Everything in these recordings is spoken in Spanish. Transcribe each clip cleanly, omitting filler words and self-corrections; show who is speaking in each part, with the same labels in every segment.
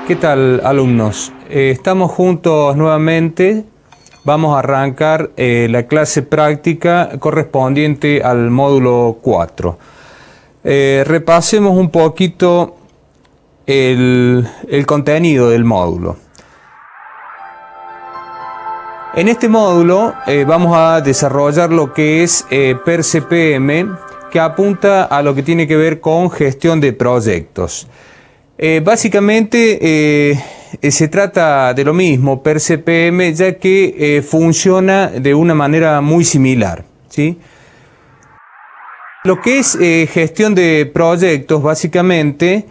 Speaker 1: ¿Qué tal, alumnos? Estamos juntos nuevamente. Vamos a arrancar la clase práctica correspondiente al módulo 4. Repasemos un poquito el contenido del módulo. En este módulo vamos a desarrollar lo que es PER-CPM, que apunta a lo que tiene que ver con gestión de proyectos. Básicamente se trata de lo mismo, PER-CPM, ya que funciona de una manera muy similar, ¿sí? Lo que es gestión de proyectos, básicamente,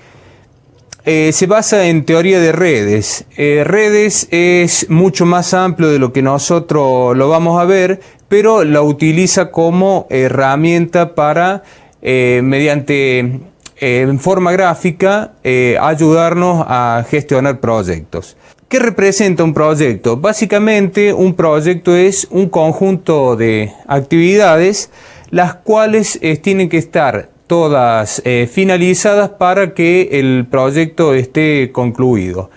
Speaker 1: se basa en teoría de redes. Redes es mucho más amplio de lo que nosotros lo vamos a ver, pero la utiliza como herramienta para, mediante en forma gráfica, ayudarnos a gestionar proyectos. ¿Qué representa un proyecto? Básicamente, un proyecto es un conjunto de actividades, las cuales tienen que estar todas finalizadas para que el proyecto esté concluido.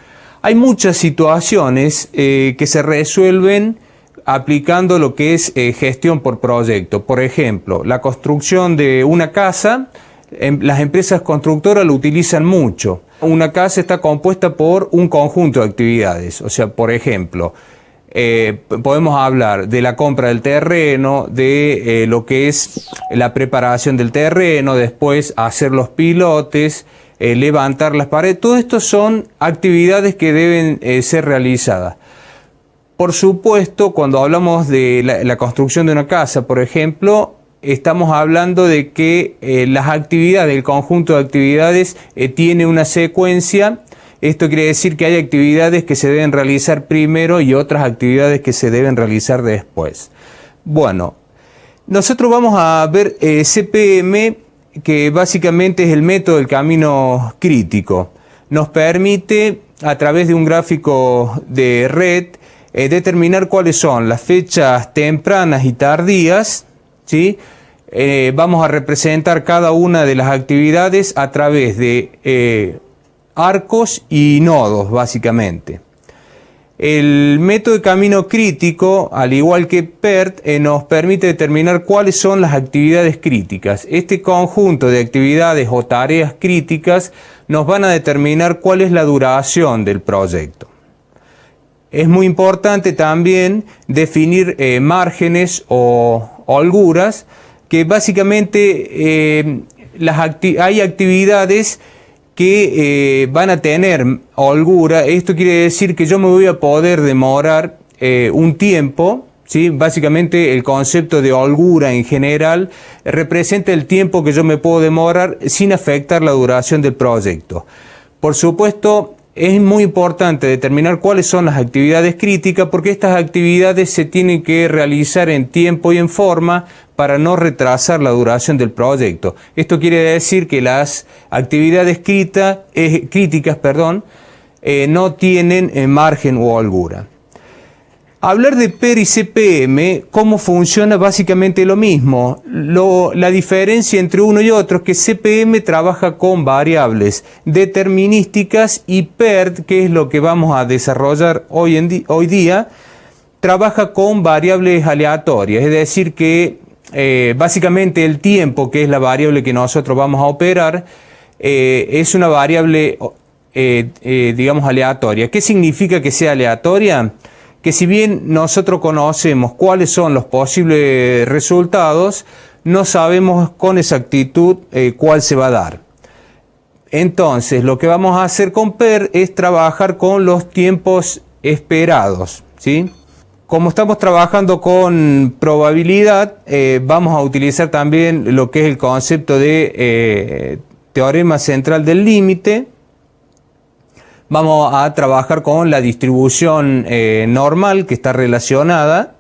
Speaker 1: Hay muchas situaciones que se resuelven aplicando lo que es gestión por proyecto. Por ejemplo, la construcción de una casa. Las empresas constructoras lo utilizan mucho. Una casa está compuesta por un conjunto de actividades. O sea, por ejemplo, podemos hablar de la compra del terreno, de lo que es la preparación del terreno, después hacer los pilotes, levantar las paredes. Todo esto son actividades que deben ser realizadas. Por supuesto, cuando hablamos de la construcción de una casa, por ejemplo, estamos hablando de que las actividades, el conjunto de actividades tiene una secuencia. Esto quiere decir que hay actividades que se deben realizar primero y otras actividades que se deben realizar después. Bueno, nosotros vamos a ver CPM, que básicamente es el método del camino crítico. Nos permite, a través de un gráfico de red, determinar cuáles son las fechas tempranas y tardías, ¿sí? Vamos a representar cada una de las actividades a través de arcos y nodos, básicamente. El método de camino crítico, al igual que PERT, nos permite determinar cuáles son las actividades críticas. Este conjunto de actividades o tareas críticas nos van a determinar cuál es la duración del proyecto. Es muy importante también definir márgenes o holguras, que básicamente hay actividades que van a tener holgura. Esto quiere decir que yo me voy a poder demorar un tiempo, ¿sí? Básicamente el concepto de holgura en general representa el tiempo que yo me puedo demorar sin afectar la duración del proyecto. Por supuesto, es muy importante determinar cuáles son las actividades críticas, porque estas actividades se tienen que realizar en tiempo y en forma para no retrasar la duración del proyecto. Esto quiere decir que las actividades críticas no tienen margen o holgura. Hablar de PER y CPM, ¿cómo funciona? Básicamente lo mismo. La diferencia entre uno y otro es que CPM trabaja con variables determinísticas y PERT, que es lo que vamos a desarrollar hoy día, trabaja con variables aleatorias. Es decir que básicamente el tiempo, que es la variable que nosotros vamos a operar, es una variable digamos aleatoria. ¿Qué significa que sea aleatoria? Que si bien nosotros conocemos cuáles son los posibles resultados, no sabemos con exactitud cuál se va a dar. Entonces, lo que vamos a hacer con PER es trabajar con los tiempos esperados, ¿sí? Como estamos trabajando con probabilidad, vamos a utilizar también lo que es el concepto de teorema central del límite. Vamos a trabajar con la distribución normal que está relacionada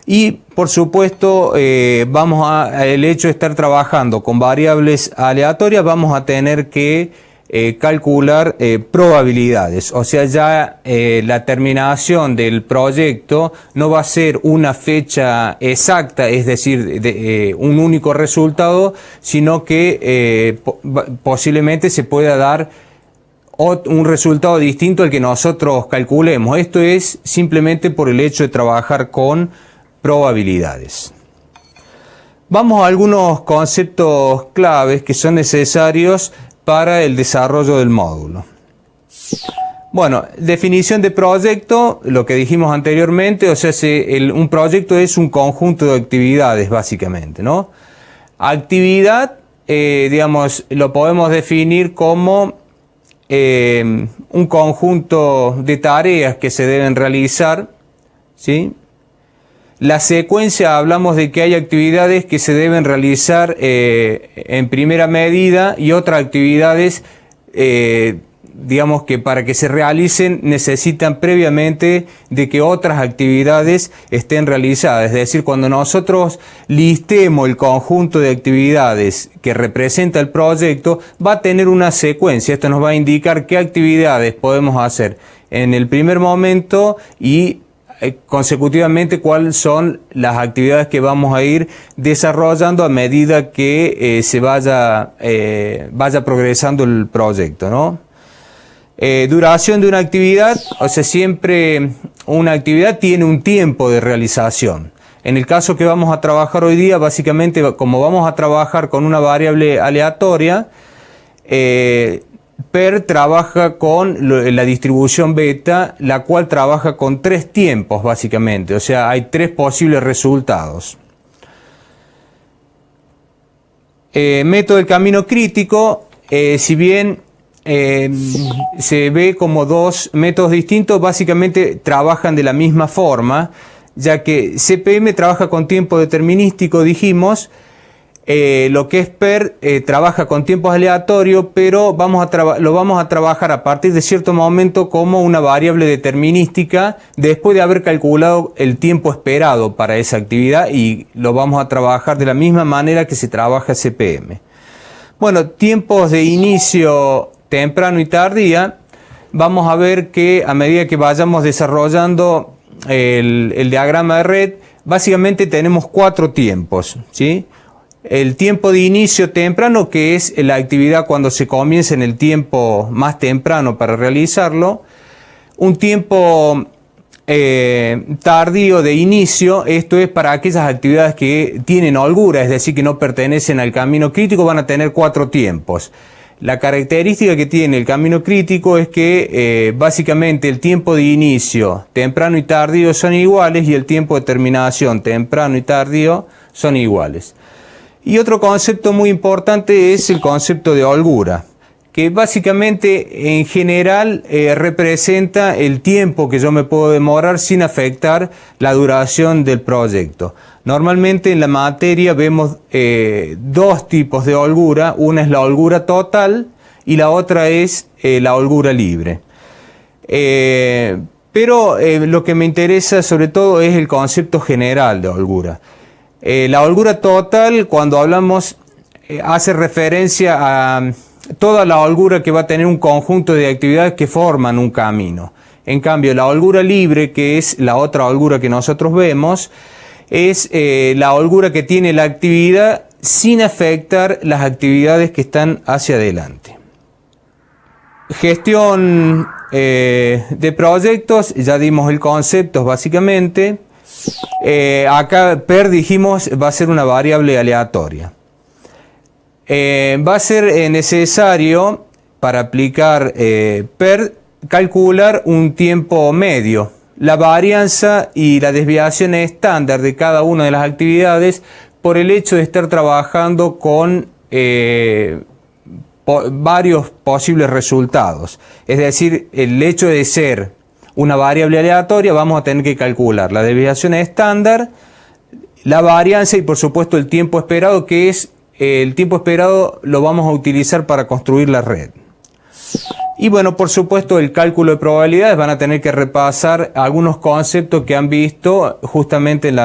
Speaker 1: y, por supuesto, el hecho de estar trabajando con variables aleatorias, vamos a tener que calcular probabilidades. O sea, ya la terminación del proyecto no va a ser una fecha exacta, es decir, un único resultado, sino que posiblemente se pueda dar un resultado distinto al que nosotros calculemos. Esto es simplemente por el hecho de trabajar con probabilidades. Vamos a algunos conceptos claves que son necesarios para el desarrollo del módulo. Bueno, definición de proyecto, lo que dijimos anteriormente, o sea, un proyecto es un conjunto de actividades básicamente, ¿no? Actividad, digamos, lo podemos definir como un conjunto de tareas que se deben realizar, ¿sí? La secuencia, hablamos de que hay actividades que se deben realizar en primera medida y otras actividades, digamos que para que se realicen necesitan previamente de que otras actividades estén realizadas. Es decir, cuando nosotros listemos el conjunto de actividades que representa el proyecto, va a tener una secuencia. Esto nos va a indicar qué actividades podemos hacer en el primer momento y consecutivamente cuáles son las actividades que vamos a ir desarrollando a medida que se vaya progresando el proyecto, ¿no? Duración de una actividad, o sea, siempre una actividad tiene un tiempo de realización. En el caso que vamos a trabajar hoy día, básicamente, como vamos a trabajar con una variable aleatoria, PER trabaja con la distribución beta, la cual trabaja con 3 tiempos, básicamente. O sea, hay 3 posibles resultados. Método del camino crítico, si bien se ve como 2 métodos distintos, básicamente trabajan de la misma forma, ya que CPM trabaja con tiempo determinístico, dijimos, lo que es PER trabaja con tiempos aleatorios, pero lo vamos a trabajar a partir de cierto momento como una variable determinística después de haber calculado el tiempo esperado para esa actividad, y lo vamos a trabajar de la misma manera que se trabaja CPM. Bueno, tiempos de inicio temprano y tardía, vamos a ver que a medida que vayamos desarrollando el diagrama de red, básicamente tenemos 4 tiempos, ¿sí? El tiempo de inicio temprano, que es la actividad cuando se comienza en el tiempo más temprano para realizarlo. Un tiempo tardío de inicio, esto es para aquellas actividades que tienen holgura, es decir, que no pertenecen al camino crítico, van a tener 4 tiempos. La característica que tiene el camino crítico es que básicamente el tiempo de inicio temprano y tardío son iguales y el tiempo de terminación temprano y tardío son iguales. Y otro concepto muy importante es el concepto de holgura, que básicamente en general representa el tiempo que yo me puedo demorar sin afectar la duración del proyecto. Normalmente en la materia vemos 2 tipos de holgura, una es la holgura total y la otra es la holgura libre. Pero lo que me interesa sobre todo es el concepto general de holgura. La holgura total, cuando hablamos, hace referencia a toda la holgura que va a tener un conjunto de actividades que forman un camino. En cambio, la holgura libre, que es la otra holgura que nosotros vemos, es la holgura que tiene la actividad sin afectar las actividades que están hacia adelante. Gestión de proyectos, ya dimos el concepto básicamente. Acá PER, dijimos, va a ser una variable aleatoria. Va a ser necesario para aplicar PER calcular un tiempo medio, la varianza y la desviación estándar de cada una de las actividades por el hecho de estar trabajando con varios posibles resultados. Es decir, el hecho de ser una variable aleatoria, vamos a tener que calcular la desviación estándar, la varianza y por supuesto el tiempo esperado, que es el tiempo esperado lo vamos a utilizar para construir la red. Y bueno, por supuesto el cálculo de probabilidades, van a tener que repasar algunos conceptos que han visto justamente en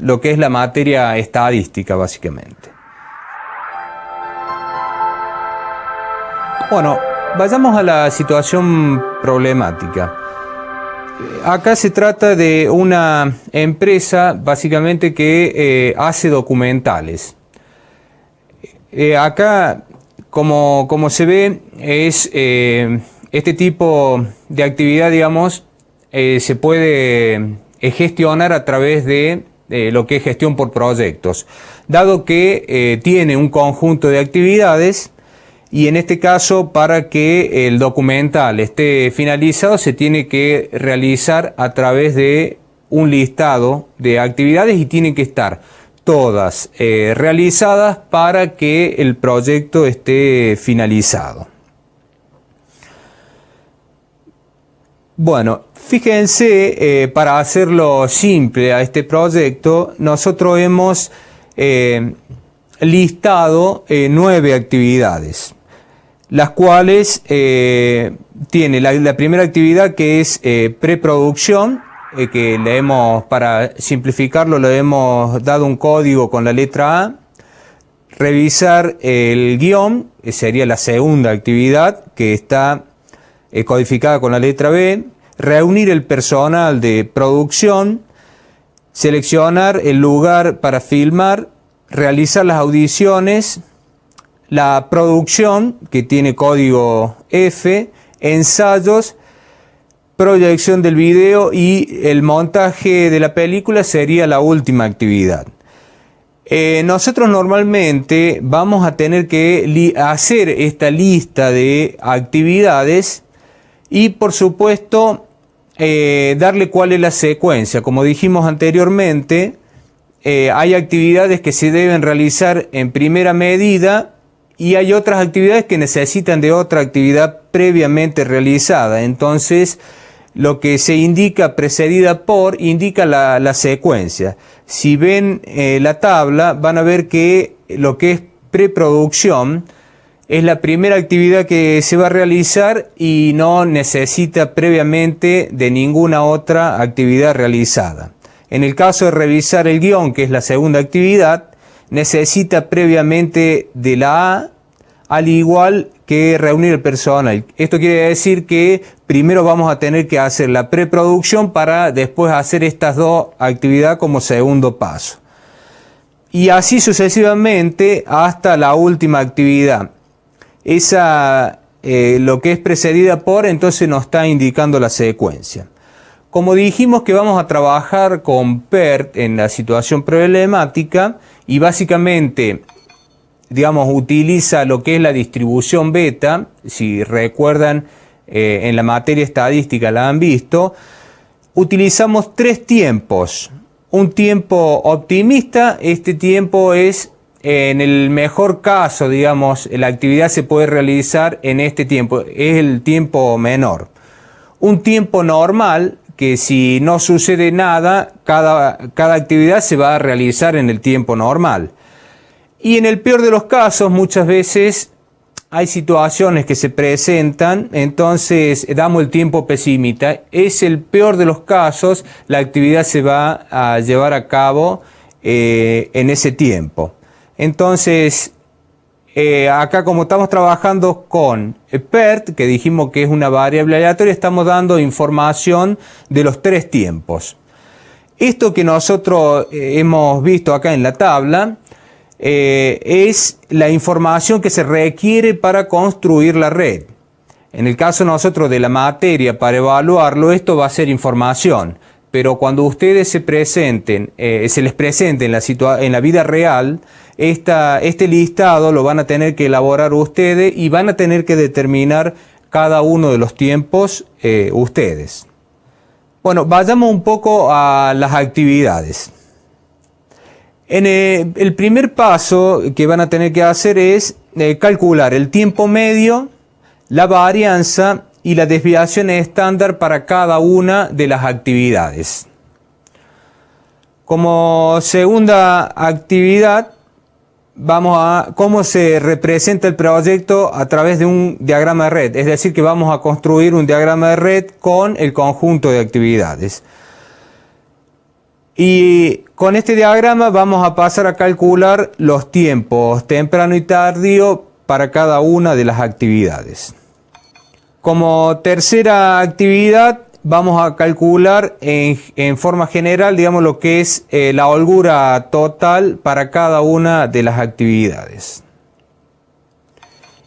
Speaker 1: lo que es la materia estadística básicamente. Bueno, vayamos a la situación problemática. Acá se trata de una empresa básicamente que hace documentales. Acá, como se ve, es este tipo de actividad, digamos, se puede gestionar a través de lo que es gestión por proyectos, dado que tiene un conjunto de actividades y en este caso para que el documental esté finalizado se tiene que realizar a través de un listado de actividades y tienen que estar todas realizadas para que el proyecto esté finalizado. Bueno, fíjense, para hacerlo simple a este proyecto, nosotros hemos listado 9 actividades, las cuales tiene la primera actividad que es preproducción, que le hemos, para simplificarlo, le hemos dado un código con la letra A. Revisar el guión, sería la segunda actividad, que está codificada con la letra B. Reunir el personal de producción, seleccionar el lugar para filmar, realizar las audiciones, la producción, que tiene código F, ensayos, proyección del video y el montaje de la película sería la última actividad. Nosotros normalmente vamos a tener que hacer esta lista de actividades y por supuesto darle cuál es la secuencia. Como dijimos anteriormente, hay actividades que se deben realizar en primera medida y hay otras actividades que necesitan de otra actividad previamente realizada. Entonces, lo que se indica precedida por indica la secuencia. Si ven la tabla, van a ver que lo que es preproducción es la primera actividad que se va a realizar y no necesita previamente de ninguna otra actividad realizada. En el caso de revisar el guión, que es la segunda actividad, necesita previamente de la A, al igual que reunir el personal. Esto quiere decir que primero vamos a tener que hacer la preproducción para después hacer estas dos actividades como segundo paso. Y así sucesivamente hasta la última actividad. Esa, lo que es precedida por, entonces nos está indicando la secuencia. Como dijimos que vamos a trabajar con PERT en la situación problemática y básicamente, digamos, utiliza lo que es la distribución beta. Si recuerdan, en la materia estadística la han visto. Utilizamos 3 tiempos. Un tiempo optimista, este tiempo es, en el mejor caso, digamos, la actividad se puede realizar en este tiempo, es el tiempo menor. Un tiempo normal, que si no sucede nada, cada actividad se va a realizar en el tiempo normal. Y en el peor de los casos, muchas veces hay situaciones que se presentan, entonces damos el tiempo pesimista. Es el peor de los casos, la actividad se va a llevar a cabo en ese tiempo. Entonces, acá como estamos trabajando con PERT, que dijimos que es una variable aleatoria, estamos dando información de los 3 tiempos. Esto que nosotros hemos visto acá en la tabla, es la información que se requiere para construir la red. En el caso nosotros de la materia, para evaluarlo, esto va a ser información. Pero cuando ustedes se les presente en la vida real, este listado lo van a tener que elaborar ustedes y van a tener que determinar cada uno de los tiempos ustedes. Bueno, vayamos un poco a las actividades. El primer paso que van a tener que hacer es calcular el tiempo medio, la varianza y la desviación estándar para cada una de las actividades. Como segunda actividad, vamos a cómo se representa el proyecto a través de un diagrama de red. Es decir, que vamos a construir un diagrama de red con el conjunto de actividades. Y con este diagrama vamos a pasar a calcular los tiempos temprano y tardío para cada una de las actividades. Como tercera actividad vamos a calcular en forma general, digamos, lo que es la holgura total para cada una de las actividades.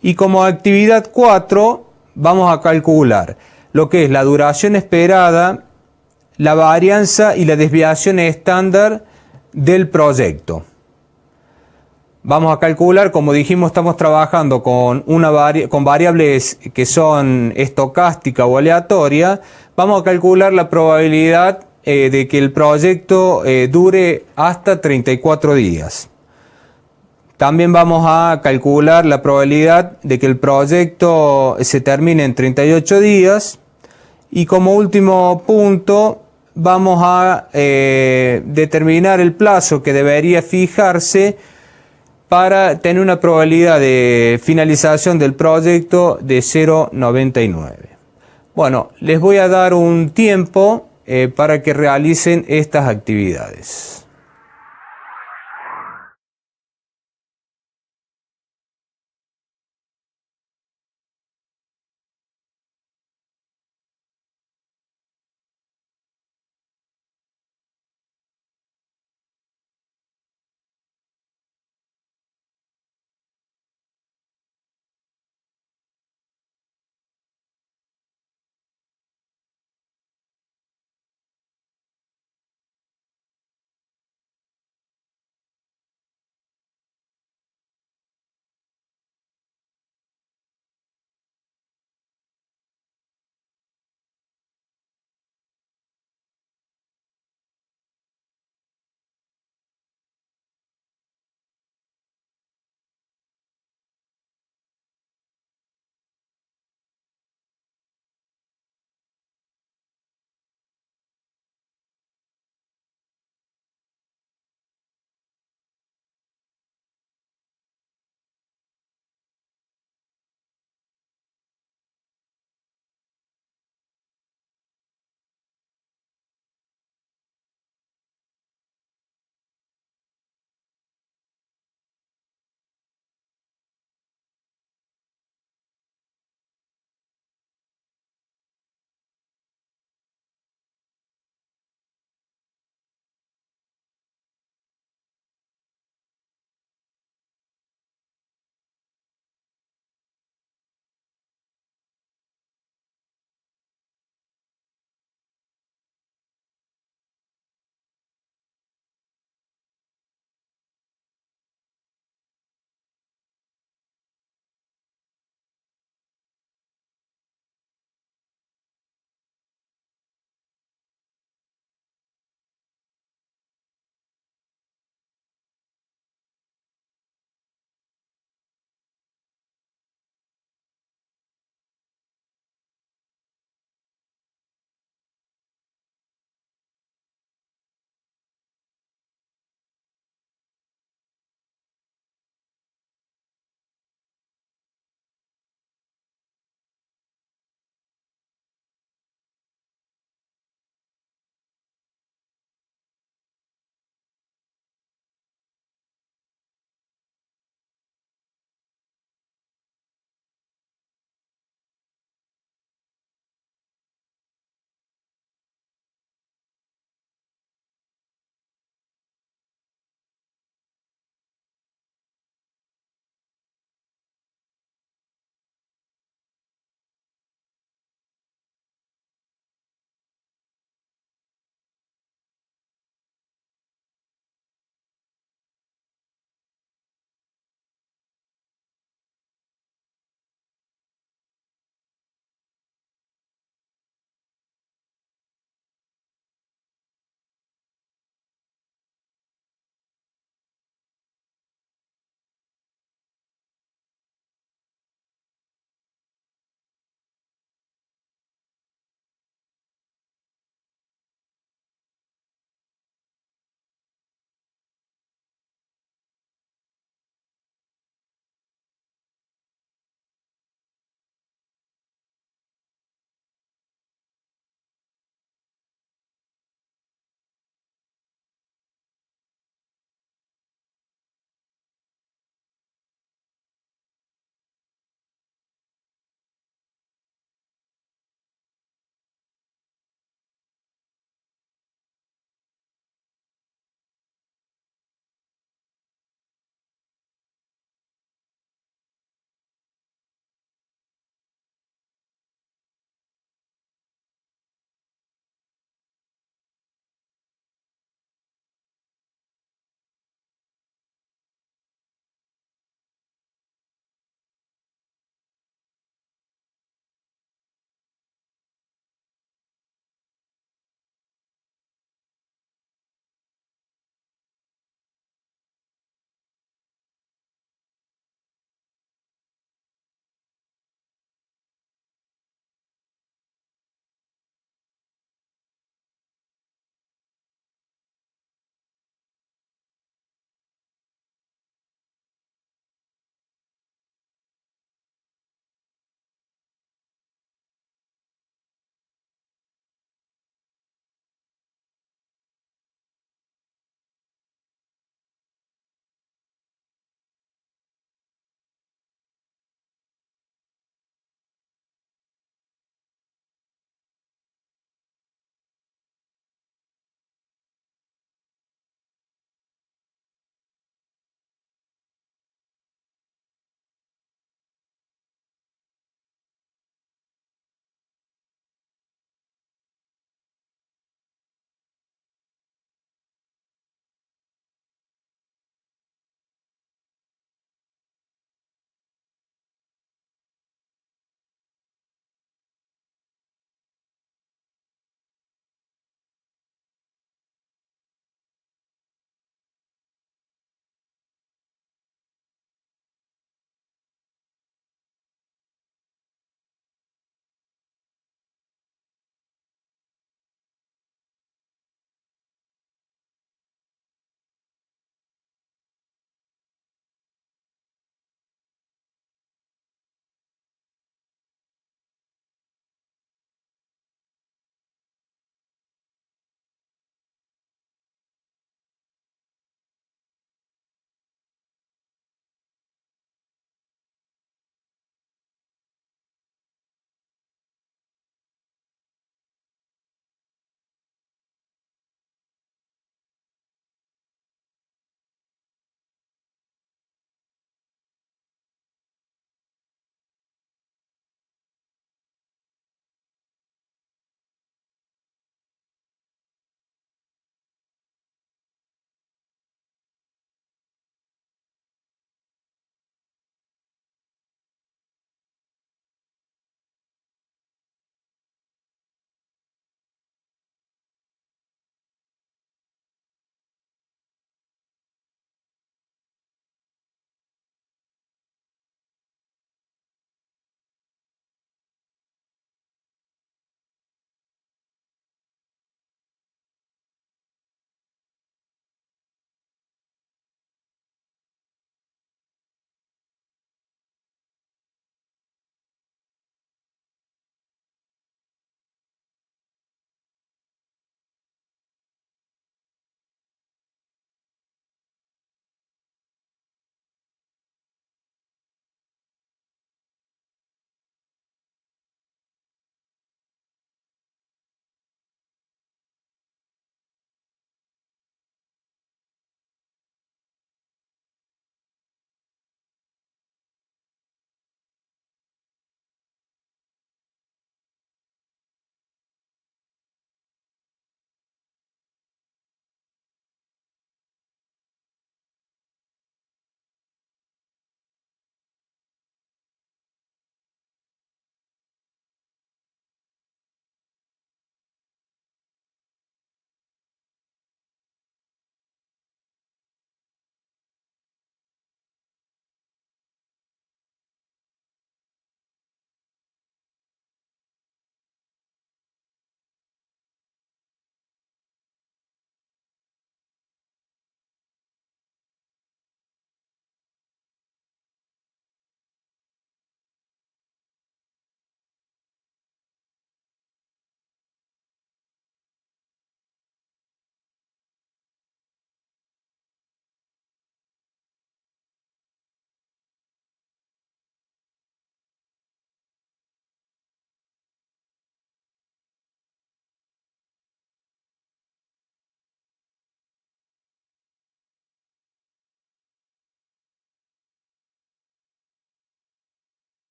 Speaker 1: Y como actividad 4 vamos a calcular lo que es la duración esperada, la varianza y la desviación estándar del proyecto. Vamos a calcular, como dijimos, estamos trabajando con variables que son estocástica o aleatoria. Vamos a calcular la probabilidad de que el proyecto dure hasta 34 días. También vamos a calcular la probabilidad de que el proyecto se termine en 38 días. Y como último punto, vamos a determinar el plazo que debería fijarse para tener una probabilidad de finalización del proyecto de 0,99. Bueno, les voy a dar un tiempo para que realicen estas actividades.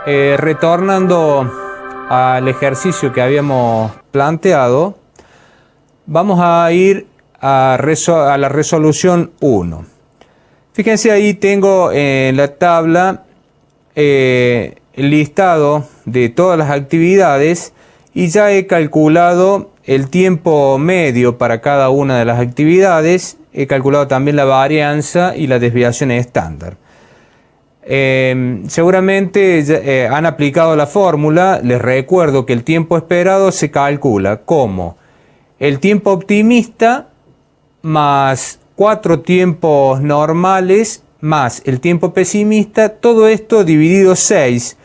Speaker 1: retornando al ejercicio que habíamos planteado, vamos a ir a la resolución 1. Fíjense, ahí tengo en la tabla el listado de todas las actividades y ya he calculado el tiempo medio para cada una de las actividades. He calculado también la varianza y la desviación estándar. Seguramente han aplicado la fórmula. Les recuerdo que el tiempo esperado se calcula como el tiempo optimista más 4 tiempos normales más el tiempo pesimista, todo esto dividido 6.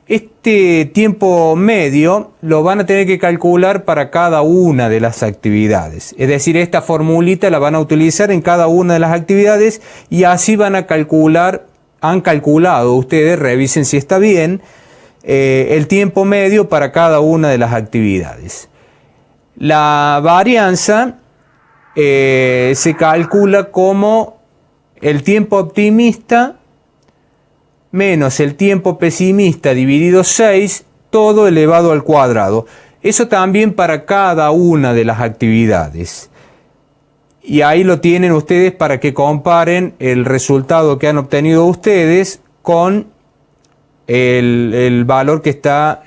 Speaker 1: Este tiempo medio lo van a tener que calcular para cada una de las actividades. Es decir, esta formulita la van a utilizar en cada una de las actividades y así van a calcular, han calculado ustedes, revisen si está bien, el tiempo medio para cada una de las actividades. La varianza se calcula como el tiempo optimista menos el tiempo pesimista dividido 6, todo elevado al cuadrado. Eso también para cada una de las actividades. Y ahí lo tienen ustedes para que comparen el resultado que han obtenido ustedes con el valor que está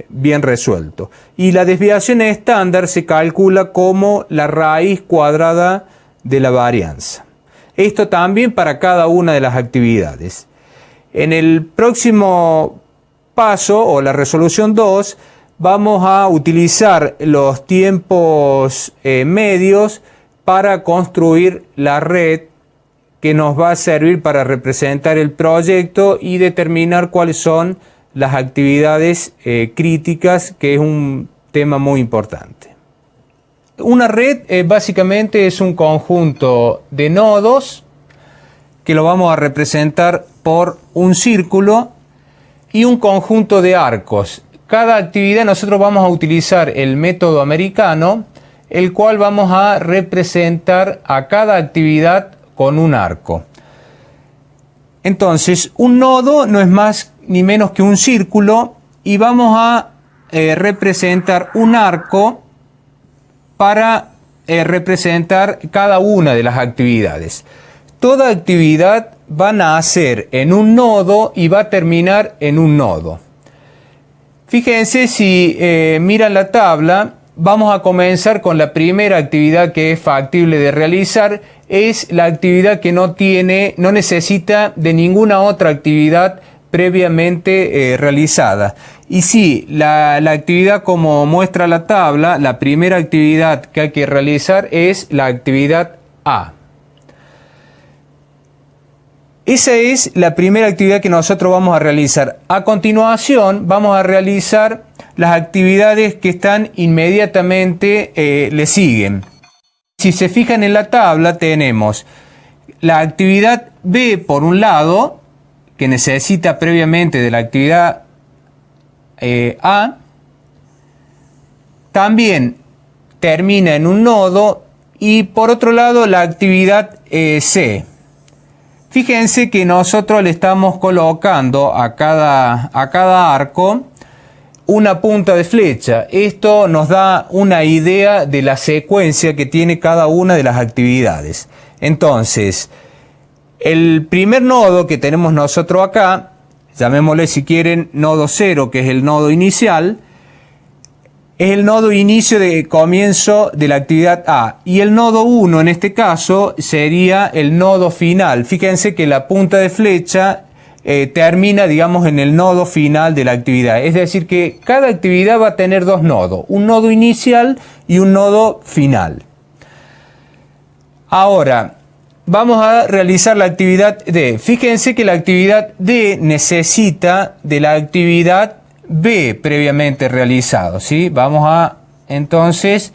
Speaker 1: bien resuelto. Y la desviación estándar se calcula como la raíz cuadrada de la varianza. Esto también para cada una de las actividades. En el próximo paso, o la resolución 2, vamos a utilizar los tiempos medios para construir la red que nos va a servir para representar el proyecto y determinar cuáles son las actividades críticas, que es un tema muy importante. Una red básicamente es un conjunto de nodos que lo vamos a representar por un círculo y un conjunto de arcos. Cada actividad nosotros vamos a utilizar el método americano, el cual vamos a representar a cada actividad con un arco. Entonces, un nodo no es más ni menos que un círculo y vamos a representar un arco para representar cada una de las actividades. Toda actividad va a nacer en un nodo y va a terminar en un nodo. Fíjense, si miran la tabla, vamos a comenzar con la primera actividad que es factible de realizar. Es la actividad que no necesita de ninguna otra actividad previamente realizada. Y sí, la actividad, como muestra la tabla, la primera actividad que hay que realizar es la actividad A. Esa es la primera actividad que nosotros vamos a realizar. A continuación vamos a realizar las actividades que están inmediatamente le siguen. Si se fijan en la tabla, tenemos la actividad B por un lado, que necesita previamente de la actividad A. También termina en un nodo. Y por otro lado, la actividad C. Fíjense que nosotros le estamos colocando a cada arco una punta de flecha. Esto nos da una idea de la secuencia que tiene cada una de las actividades. Entonces, el primer nodo que tenemos nosotros acá, llamémosle si quieren nodo 0, que es el nodo inicial, es el nodo inicio de comienzo de la actividad A. Y el nodo 1 en este caso sería el nodo final. Fíjense que la punta de flecha termina, digamos, en el nodo final de la actividad. Es decir, que cada actividad va a tener dos nodos, un nodo inicial y un nodo final. Ahora, vamos a realizar la actividad D. Fíjense que la actividad D necesita de la actividad B previamente realizado, ¿sí? Vamos a entonces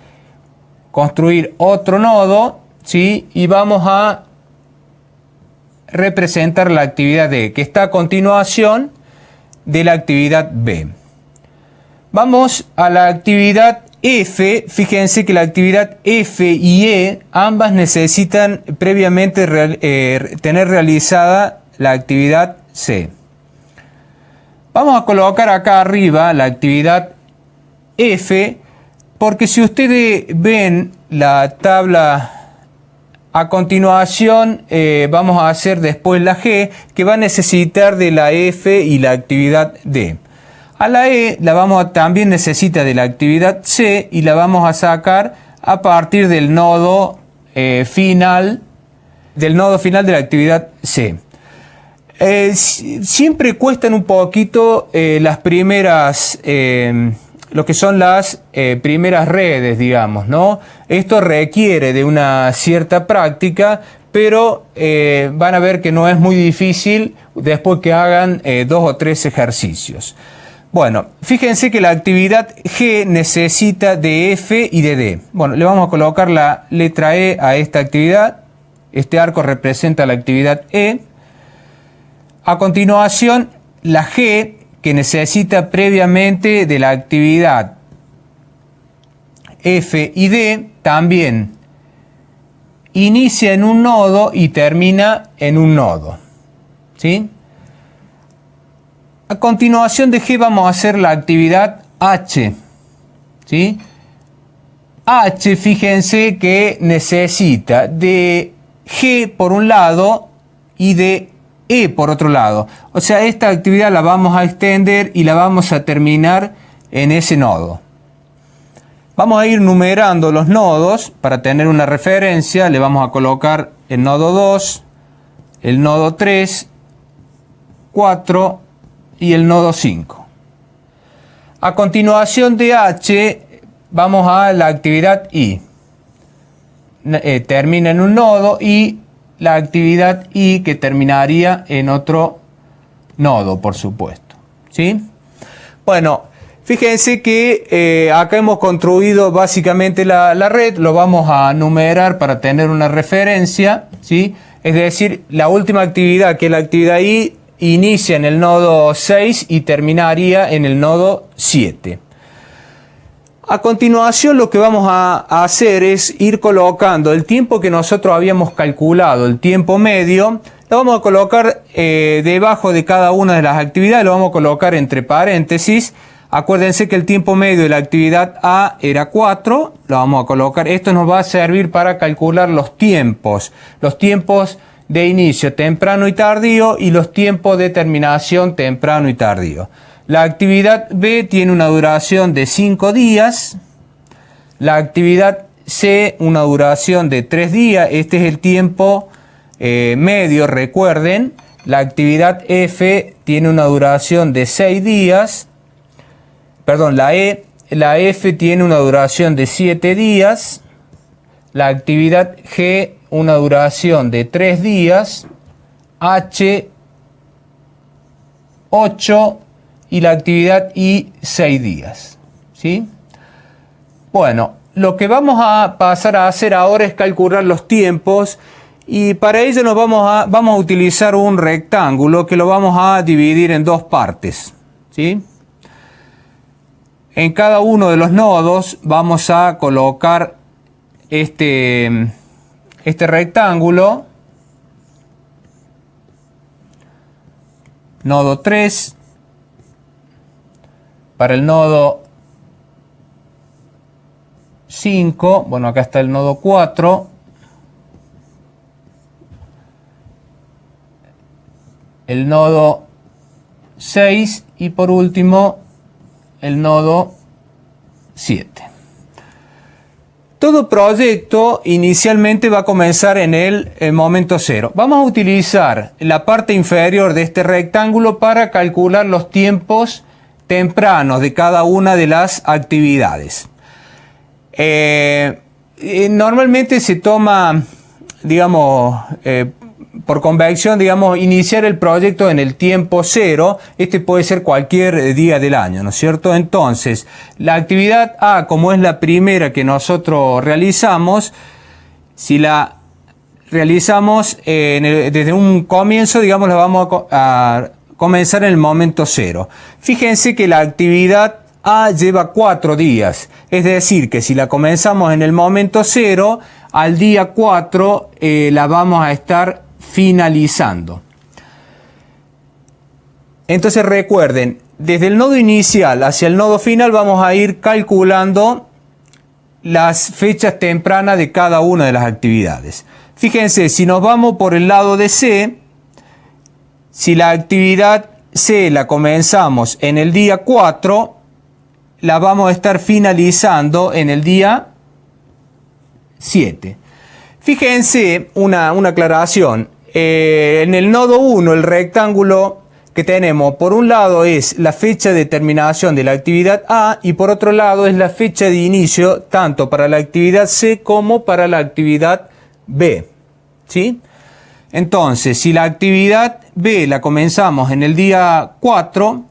Speaker 1: construir otro nodo, ¿sí? Y vamos a representar la actividad D, que está a continuación de la actividad B. Vamos a la actividad F. Fíjense que la actividad F y E ambas necesitan previamente tener realizada la actividad C. Vamos a colocar acá arriba la actividad F, porque si ustedes ven la tabla a continuación, vamos a hacer después la G, que va a necesitar de la F y la actividad D. A la E también necesita de la actividad C y la vamos a sacar a partir del nodo final de la actividad C. Siempre cuestan un poquito las primeras, lo que son las primeras redes, digamos, ¿no? Esto requiere de una cierta práctica, pero van a ver que no es muy difícil después que hagan 2 o 3 ejercicios. Bueno, fíjense que la actividad G necesita de F y de D. Bueno, le vamos a colocar la letra E a esta actividad. Este arco representa la actividad E. A continuación, la G, que necesita previamente de la actividad F y D, también inicia en un nodo y termina en un nodo. ¿Sí? A continuación de G vamos a hacer la actividad H. ¿Sí? H, fíjense que necesita de G por un lado y de E por otro lado. O sea, esta actividad la vamos a extender y la vamos a terminar en ese nodo. Vamos a ir numerando los nodos para tener una referencia. Le vamos a colocar el nodo 2, el nodo 3, 4 y el nodo 5. A continuación de H vamos a la actividad I. Termina en un nodo y la actividad I que terminaría en otro nodo, por supuesto. ¿Sí? Bueno, fíjense que acá hemos construido básicamente la red. Lo vamos a numerar para tener una referencia. ¿Sí? Es decir, la última actividad, que es la actividad I, inicia en el nodo 6 y terminaría en el nodo 7. A continuación lo que vamos a hacer es ir colocando el tiempo que nosotros habíamos calculado, el tiempo medio, lo vamos a colocar debajo de cada una de las actividades, lo vamos a colocar entre paréntesis. Acuérdense que el tiempo medio de la actividad A era 4, lo vamos a colocar. Esto nos va a servir para calcular los tiempos de inicio temprano y tardío y los tiempos de terminación temprano y tardío. La actividad B tiene una duración de 5 días, la actividad C una duración de 3 días, este es el tiempo medio, recuerden. La actividad F tiene una duración de 6 días, perdón, la F tiene una duración de 7 días, la actividad G una duración de 3 días, H 8 y la actividad I 6 días. ¿Sí? Bueno, lo que vamos a pasar a hacer ahora es calcular los tiempos y para ello vamos a utilizar un rectángulo que lo vamos a dividir en 2 partes. ¿Sí? En cada uno de los nodos vamos a colocar este rectángulo, nodo 3, para el nodo 5, bueno, acá está el nodo 4, el nodo 6 y por último el nodo 7. Todo proyecto inicialmente va a comenzar en el momento 0. Vamos a utilizar la parte inferior de este rectángulo para calcular los tiempos tempranos de cada una de las actividades. Normalmente se toma, digamos, por convención, digamos, iniciar el proyecto en el tiempo 0. Este puede ser cualquier día del año, ¿no es cierto? Entonces, la actividad A, como es la primera que nosotros realizamos, si la realizamos desde un comienzo, digamos, la vamos a comenzar en el momento 0. Fíjense que la actividad A lleva 4 días, es decir, que si la comenzamos en el momento 0, al día 4 la vamos a estar finalizando. Entonces recuerden, desde el nodo inicial hacia el nodo final vamos a ir calculando las fechas tempranas de cada una de las actividades. Fíjense, si nos vamos por el lado de C, si la actividad C la comenzamos en el día 4, la vamos a estar finalizando en el día 7. Fíjense una aclaración. En el nodo 1, el rectángulo que tenemos por un lado es la fecha de terminación de la actividad A y por otro lado es la fecha de inicio tanto para la actividad C como para la actividad B. ¿Sí? Entonces, si la actividad B la comenzamos en el día 4,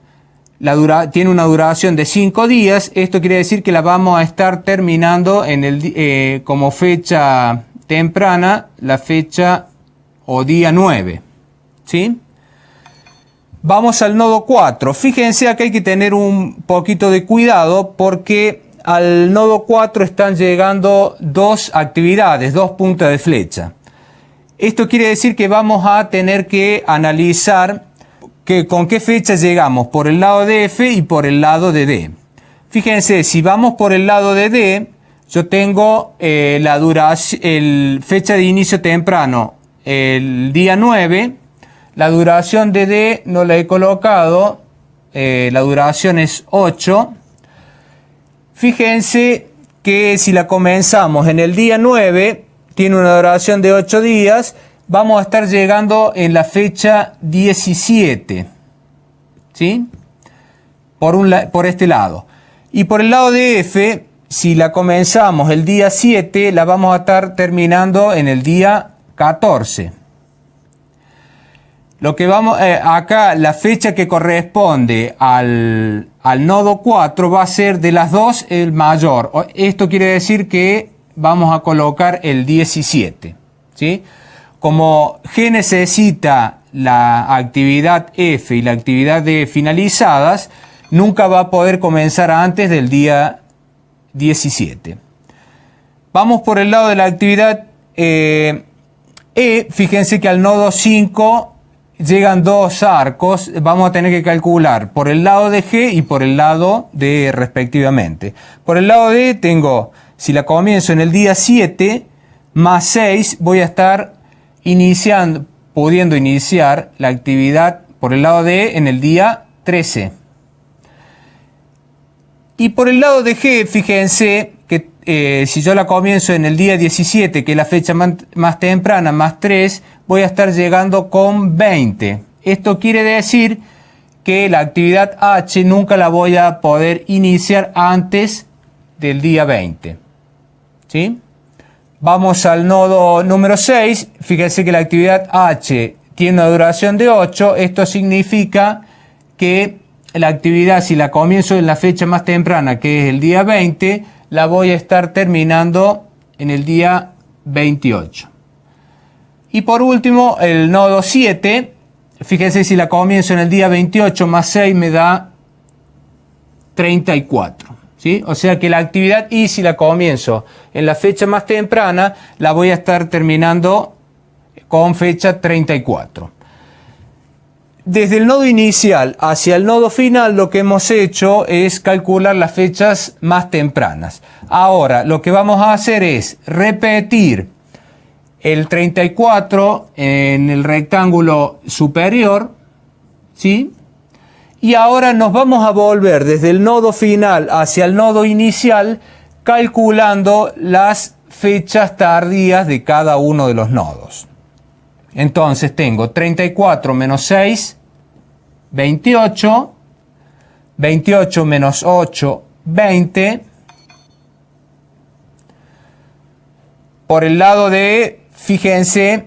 Speaker 1: tiene una duración de 5 días, esto quiere decir que la vamos a estar terminando en como fecha temprana, la fecha o día 9. ¿Sí? Vamos al nodo 4. Fíjense acá hay que tener un poquito de cuidado porque al nodo 4 están llegando dos actividades, dos puntas de flecha. Esto quiere decir que vamos a tener que analizar con qué fecha llegamos por el lado de F y por el lado de D. Fíjense, si vamos por el lado de D, yo tengo la fecha de inicio temprano el día 9. La duración de D no la he colocado, la duración es 8. Fíjense que si la comenzamos en el día 9, tiene una duración de 8 días, vamos a estar llegando en la fecha 17. ¿Sí? Por este lado. Y por el lado de F, si la comenzamos el día 7, la vamos a estar terminando en el día 14. Lo que acá, la fecha que corresponde al nodo 4 va a ser de las dos el mayor. Esto quiere decir que vamos a colocar el 17. ¿Sí? Como G necesita la actividad F y la actividad D finalizadas, nunca va a poder comenzar antes del día 17. Vamos por el lado de la actividad E. Fíjense que al nodo 5 llegan dos arcos, vamos a tener que calcular por el lado de G y por el lado de E respectivamente. Por el lado de E tengo, si la comienzo en el día 7, más 6, voy a estar pudiendo iniciar la actividad por el lado de E en el día 13. Y por el lado de G, fíjense que si yo la comienzo en el día 17, que es la fecha más temprana, más 3, voy a estar llegando con 20. Esto quiere decir que la actividad H nunca la voy a poder iniciar antes del día 20. ¿Sí? Vamos al nodo número 6. Fíjense que la actividad H tiene una duración de 8. Esto significa que la actividad, si la comienzo en la fecha más temprana, que es el día 20, la voy a estar terminando en el día 28. Y por último, el nodo 7, fíjense si la comienzo en el día 28 más 6 me da 34. ¿Sí? O sea que la actividad I, si la comienzo en la fecha más temprana, la voy a estar terminando con fecha 34. Desde el nodo inicial hacia el nodo final lo que hemos hecho es calcular las fechas más tempranas. Ahora lo que vamos a hacer es repetir el 34 en el rectángulo superior, ¿sí? Y ahora nos vamos a volver desde el nodo final hacia el nodo inicial calculando las fechas tardías de cada uno de los nodos. Entonces tengo 34 menos 6, 28, 28 menos 8, 20. Por el lado de, fíjense,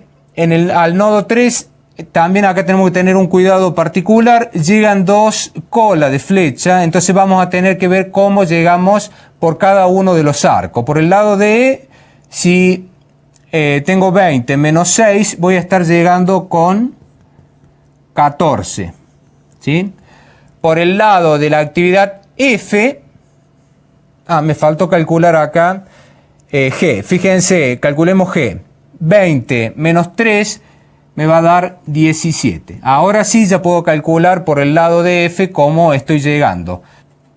Speaker 1: al nodo 3, también acá tenemos que tener un cuidado particular. Llegan dos colas de flecha, entonces vamos a tener que ver cómo llegamos por cada uno de los arcos. Por el lado de, si tengo 20 menos 6, voy a estar llegando con 14. ¿Sí? Por el lado de la actividad F, me faltó calcular acá G. Fíjense, calculemos G. 20 menos 3 me va a dar 17. Ahora sí ya puedo calcular por el lado de f cómo estoy llegando.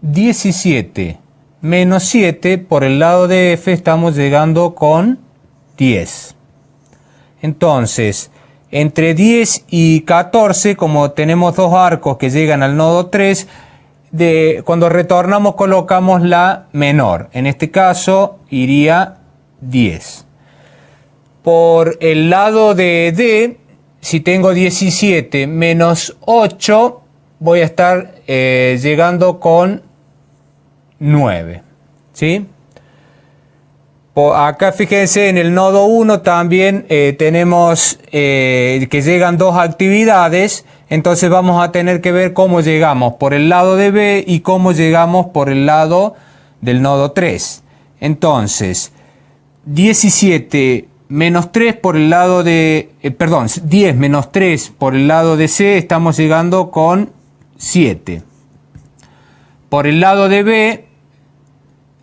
Speaker 1: 17 menos 7 por el lado de f estamos llegando con 10. Entonces, entre 10 y 14, como tenemos dos arcos que llegan al nodo 3, cuando retornamos colocamos la menor. En este caso iría 10. Por el lado de D, si tengo 17 menos 8, voy a estar llegando con 9. ¿Sí? Acá fíjense en el nodo 1 también tenemos que llegan dos actividades. Entonces vamos a tener que ver cómo llegamos por el lado de B y cómo llegamos por el lado del nodo 3. Entonces, 17 menos 3 por el lado de... 10 menos 3 por el lado de C estamos llegando con 7. Por el lado de B,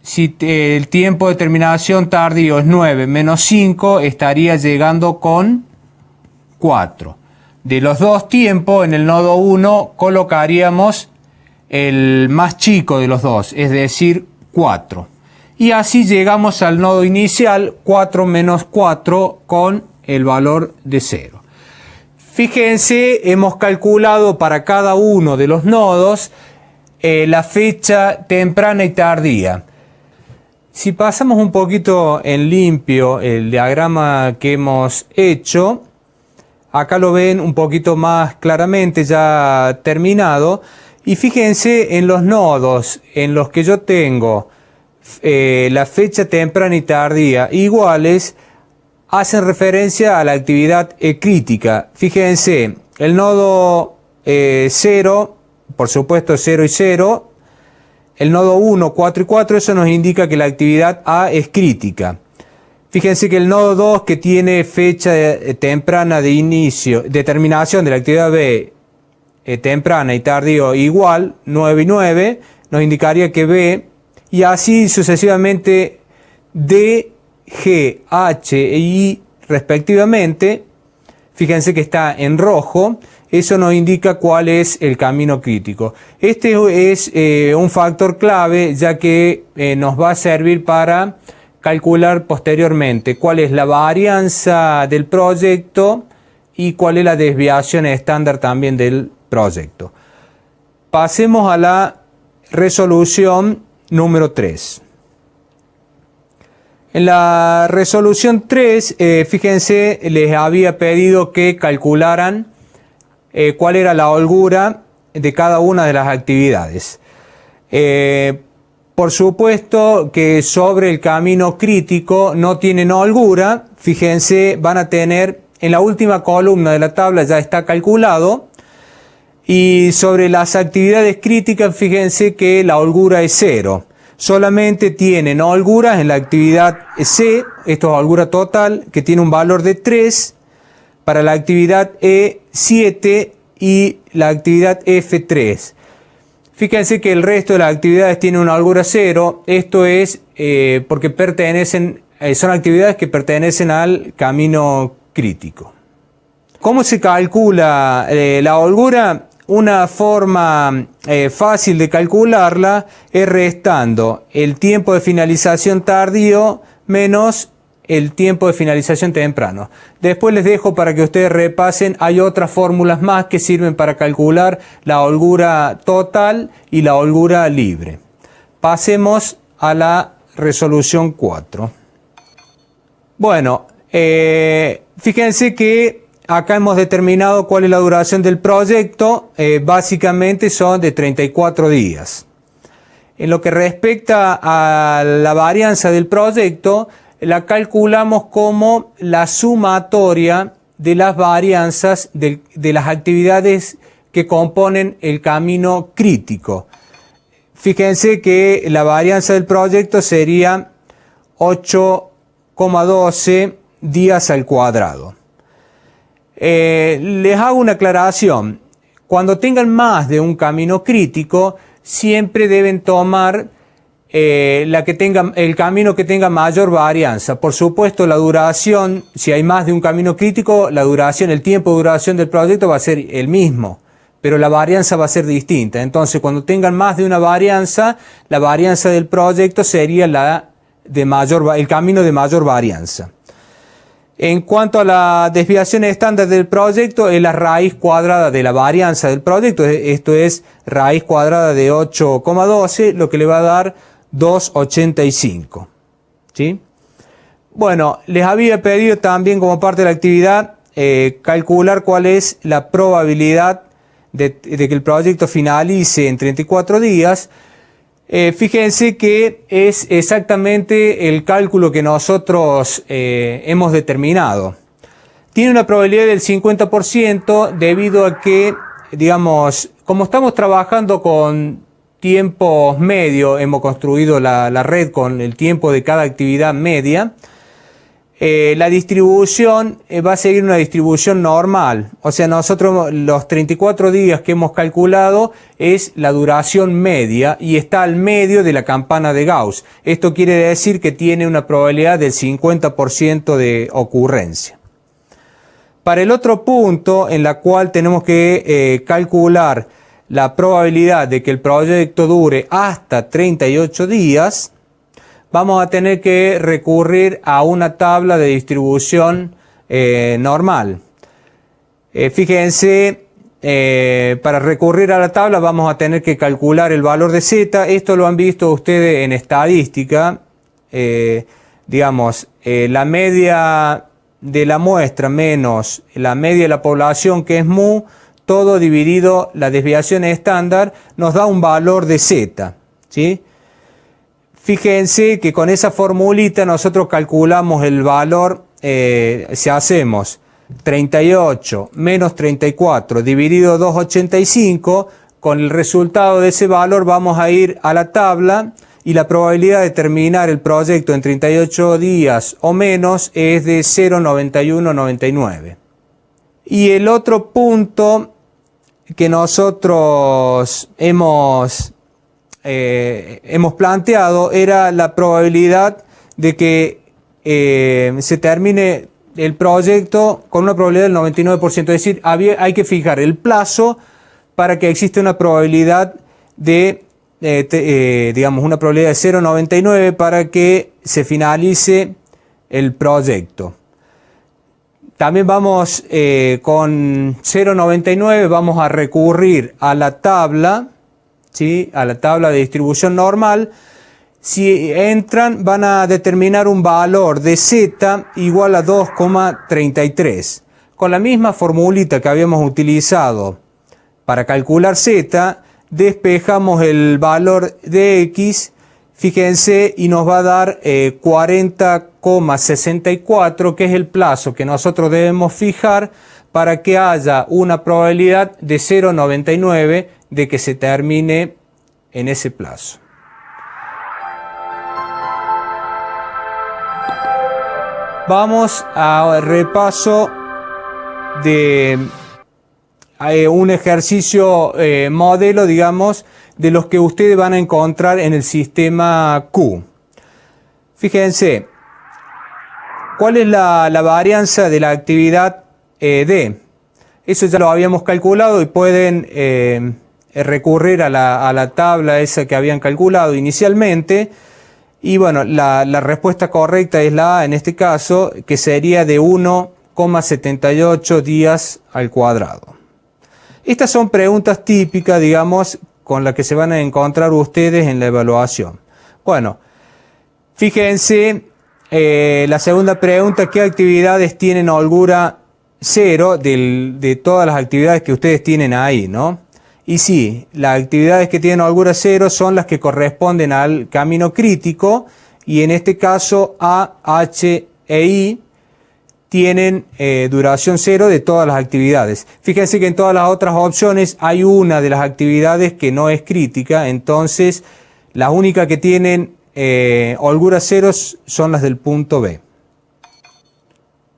Speaker 1: si el tiempo de terminación tardío es 9 menos 5, estaría llegando con 4. De los dos tiempos, en el nodo 1 colocaríamos el más chico de los dos, es decir, 4. Y así llegamos al nodo inicial, 4 menos 4, con el valor de 0. Fíjense, hemos calculado para cada uno de los nodos la fecha temprana y tardía. Si pasamos un poquito en limpio el diagrama que hemos hecho, acá lo ven un poquito más claramente ya terminado. Y fíjense en los nodos en los que yo tengo la fecha temprana y tardía iguales, hacen referencia a la actividad crítica. Fíjense, el nodo 0, por supuesto 0 y 0. El nodo 1, 4 y 4, eso nos indica que la actividad A es crítica. Fíjense que el nodo 2, que tiene fecha temprana de inicio, de terminación de la actividad B temprana y tardío igual, 9 y 9, nos indicaría que B, y así sucesivamente D, G, H e I respectivamente. Fíjense que está en rojo. Eso nos indica cuál es el camino crítico. Este es un factor clave, ya que nos va a servir para calcular posteriormente cuál es la varianza del proyecto y cuál es la desviación estándar también del proyecto. Pasemos a la resolución número 3. En la resolución 3, fíjense, les había pedido que calcularan cuál era la holgura de cada una de las actividades. Por supuesto que sobre el camino crítico no tienen holgura. Fíjense, van a tener en la última columna de la tabla, ya está calculado. Y sobre las actividades críticas, fíjense que la holgura es 0. Solamente tienen holguras en la actividad C, esto es holgura total, que tiene un valor de 3. Para la actividad E7 y la actividad F3. Fíjense que el resto de las actividades tienen una holgura 0. Esto es porque son actividades que pertenecen al camino crítico. ¿Cómo se calcula la holgura? Una forma fácil de calcularla es restando el tiempo de finalización tardío menos el tiempo de finalización temprano. Después les dejo para que ustedes repasen. Hay otras fórmulas más que sirven para calcular la holgura total y la holgura libre. Pasemos a la resolución 4. Bueno, fíjense que acá hemos determinado cuál es la duración del proyecto. Básicamente son de 34 días. En lo que respecta a la varianza del proyecto, la calculamos como la sumatoria de las varianzas de las actividades que componen el camino crítico. Fíjense que la varianza del proyecto sería 8,12 días al cuadrado. Les hago una aclaración. Cuando tengan más de un camino crítico, siempre deben tomar el camino que tenga mayor varianza. Por supuesto, la duración, si hay más de un camino crítico, la duración, el tiempo de duración del proyecto va a ser el mismo, pero la varianza va a ser distinta. Entonces, cuando tengan más de una varianza, la varianza del proyecto sería el camino de mayor varianza. En cuanto a la desviación estándar del proyecto, es la raíz cuadrada de la varianza del proyecto. Esto es raíz cuadrada de 8,12, lo que le va a dar 2,85. ¿Sí? Bueno, les había pedido también como parte de la actividad calcular cuál es la probabilidad de que el proyecto finalice en 34 días. Fíjense que es exactamente el cálculo que nosotros hemos determinado. Tiene una probabilidad del 50% debido a que, digamos, como estamos trabajando con tiempos medios, hemos construido la red con el tiempo de cada actividad media. La distribución va a seguir una distribución normal. O sea, nosotros los 34 días que hemos calculado es la duración media y está al medio de la campana de Gauss. Esto quiere decir que tiene una probabilidad del 50% de ocurrencia. Para el otro punto, en la cual tenemos que calcular la probabilidad de que el proyecto dure hasta 38 días, vamos a tener que recurrir a una tabla de distribución normal. Fíjense, para recurrir a la tabla vamos a tener que calcular el valor de Z. Esto lo han visto ustedes en estadística. Digamos, la media de la muestra menos la media de la población, que es mu, todo dividido la desviación estándar, nos da un valor de Z. ¿Sí? Fíjense que con esa formulita nosotros calculamos el valor, si hacemos 38 menos 34 dividido 2,85, con el resultado de ese valor vamos a ir a la tabla y la probabilidad de terminar el proyecto en 38 días o menos es de 0,9199. Y el otro punto que nosotros hemos planteado era la probabilidad de que se termine el proyecto con una probabilidad del 99%, es decir, hay que fijar el plazo para que exista una probabilidad de, digamos, una probabilidad de 0,99 para que se finalice el proyecto. También vamos con 0,99, vamos a recurrir a la tabla, ¿sí? A la tabla de distribución normal. Si entran, van a determinar un valor de Z igual a 2,33. Con la misma formulita que habíamos utilizado para calcular Z, despejamos el valor de X, fíjense, y nos va a dar 40,64, que es el plazo que nosotros debemos fijar para que haya una probabilidad de 0,99 de que se termine en ese plazo. Vamos al repaso de un ejercicio modelo, digamos, de los que ustedes van a encontrar en el sistema Q. Fíjense, ¿cuál es la varianza de la actividad D? Eso ya lo habíamos calculado y pueden recurrir a la tabla esa que habían calculado inicialmente. Y bueno, la respuesta correcta es la A en este caso, que sería de 1,78 días al cuadrado. Estas son preguntas típicas, digamos, con las que se van a encontrar ustedes en la evaluación. Bueno, fíjense, la segunda pregunta, ¿qué actividades tienen holgura cero de todas las actividades que ustedes tienen ahí, ¿no? Y sí, las actividades que tienen holgura cero son las que corresponden al camino crítico, y en este caso A, H e I tienen duración cero de todas las actividades. Fíjense que en todas las otras opciones hay una de las actividades que no es crítica, entonces las únicas que tienen holgura cero son las del punto B.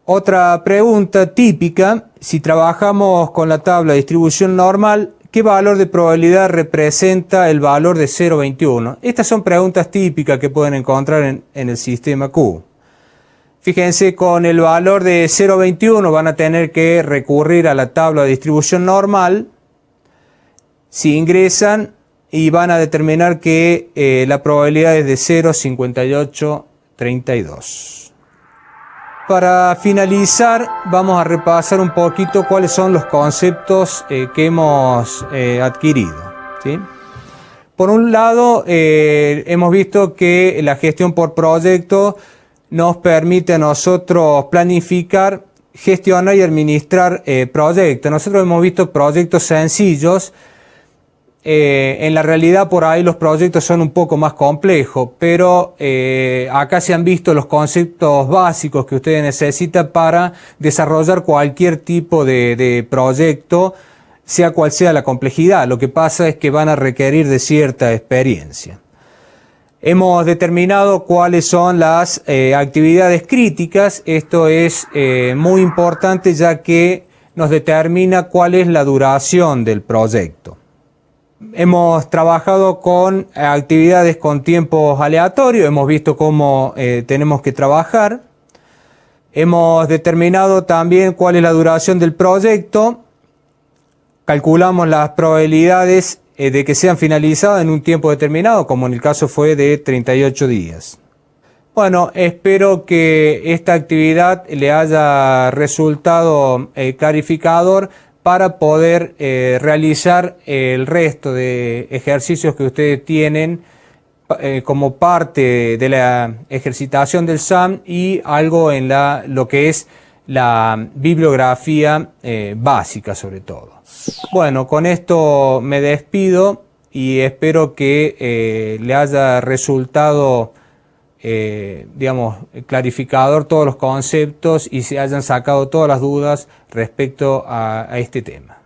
Speaker 1: Otra pregunta típica, si trabajamos con la tabla de distribución normal, ¿qué valor de probabilidad representa el valor de 0,21? Estas son preguntas típicas que pueden encontrar en el sistema Q. Fíjense, con el valor de 0,21 van a tener que recurrir a la tabla de distribución normal. Si ingresan y van a determinar que la probabilidad es de 0,5832. Para finalizar, vamos a repasar un poquito cuáles son los conceptos que hemos adquirido, ¿sí? Por un lado, hemos visto que la gestión por proyecto nos permite a nosotros planificar, gestionar y administrar proyectos. Nosotros hemos visto proyectos sencillos. En la realidad por ahí los proyectos son un poco más complejos, pero acá se han visto los conceptos básicos que ustedes necesitan para desarrollar cualquier tipo de proyecto, sea cual sea la complejidad. Lo que pasa es que van a requerir de cierta experiencia. Hemos determinado cuáles son las actividades críticas. Esto es muy importante, ya que nos determina cuál es la duración del proyecto. Hemos trabajado con actividades con tiempos aleatorios, hemos visto cómo tenemos que trabajar. Hemos determinado también cuál es la duración del proyecto. Calculamos las probabilidades de que sean finalizadas en un tiempo determinado, como en el caso fue de 38 días. Bueno, espero que esta actividad le haya resultado clarificador para poder realizar el resto de ejercicios que ustedes tienen como parte de la ejercitación del SAM y algo en lo que es la bibliografía básica sobre todo. Bueno, con esto me despido y espero que le haya resultado digamos, clarificador todos los conceptos y se hayan sacado todas las dudas respecto a este tema.